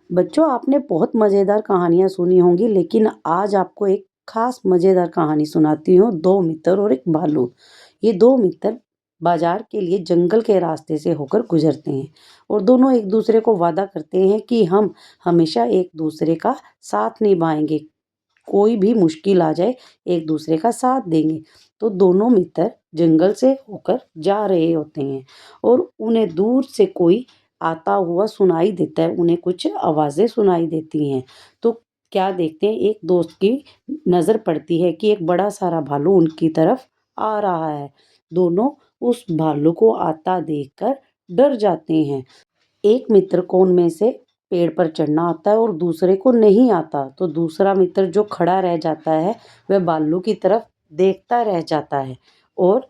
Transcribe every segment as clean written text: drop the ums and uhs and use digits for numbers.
बच्चों, आपने बहुत मज़ेदार कहानियाँ सुनी होंगी, लेकिन आज आपको एक ख़ास मज़ेदार कहानी सुनाती हूँ, 2 मित्र और एक भालू। ये 2 मित्र बाज़ार के लिए जंगल के रास्ते से होकर गुज़रते हैं और दोनों एक-दूसरे को वादा करते हैं कि हम हमेशा एक-दूसरे का साथ निभाएँगे। कोई भी मुश्किल आ जाए, एक-दूसरे का साथ देंगे। तो दोनों मित्र जंगल से होकर जा रहे होते हैं और उन्हें दूर से कोई आता हुआ सुनाई देता है, उन्हें कुछ आवाज़ें सुनाई देती हैं। तो क्या देखते हैं, एक दोस्त की नज़र पड़ती है कि एक बड़ा सारा भालू उनकी तरफ आ रहा है। दोनों उस भालू को आता देखकर डर जाते हैं। एक मित्र को उनमें से पेड़ पर चढ़ना आता है और दूसरे को नहीं आता, तो दूसरा मित्र जो खड़ा रह जाता है, वह भालू की तरफ देखता रह जाता है और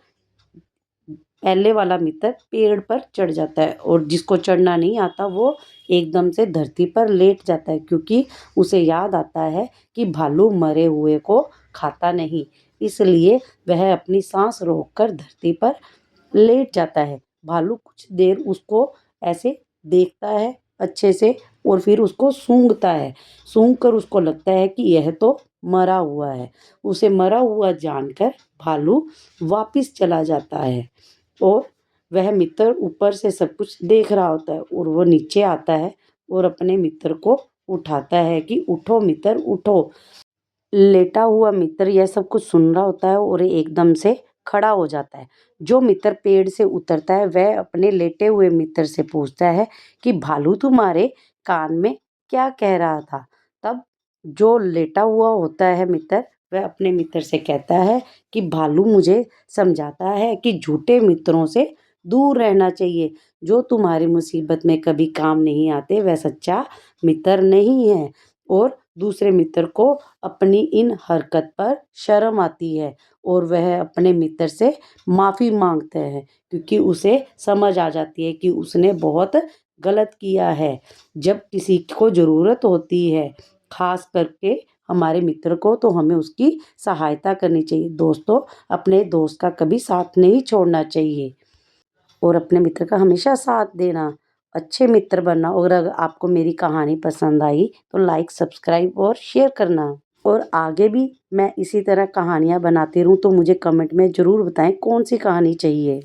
पहले वाला मित्र पेड़ पर चढ़ जाता है और जिसको चढ़ना नहीं आता वो एकदम से धरती पर लेट जाता है, क्योंकि उसे याद आता है कि भालू मरे हुए को खाता नहीं। इसलिए वह अपनी सांस रोककर धरती पर लेट जाता है। भालू कुछ देर उसको ऐसे देखता है अच्छे से और फिर उसको सूंघता है। सूंघकर उसको लगता है कि यह तो मरा हुआ है। उसे मरा हुआ जानकर भालू वापिस चला जाता है और वह मित्र ऊपर से सब कुछ देख रहा होता है और वो नीचे आता है और अपने मित्र को उठाता है कि उठो मित्र उठो। लेटा हुआ मित्र यह सब कुछ सुन रहा होता है और एकदम से खड़ा हो जाता है। जो मित्र पेड़ से उतरता है वह अपने लेटे हुए मित्र से पूछता है कि भालू तुम्हारे कान में क्या कह रहा था? तब जो लेटा हुआ होता है मित्र, वह अपने मित्र से कहता है कि भालू मुझे समझाता है कि झूठे मित्रों से दूर रहना चाहिए। जो तुम्हारी मुसीबत में कभी काम नहीं आते वह सच्चा मित्र नहीं है। और दूसरे मित्र को अपनी इन हरकत पर शर्म आती है और वह अपने मित्र से माफ़ी माँगते हैं, क्योंकि उसे समझ आ जाती है कि उसने बहुत गलत किया है। जब किसी को ज़रूरत होती है, ख़ास करके हमारे मित्र को, तो हमें उसकी सहायता करनी चाहिए। दोस्तों, अपने दोस्त का कभी साथ नहीं छोड़ना चाहिए और अपने मित्र का हमेशा साथ देना, अच्छे मित्र बनना। और अगर आपको मेरी कहानी पसंद आई तो लाइक, सब्सक्राइब और शेयर करना। और आगे भी मैं इसी तरह कहानियाँ बनाती रहूँ तो मुझे कमेंट में ज़रूर बताएं कौन सी कहानी चाहिए।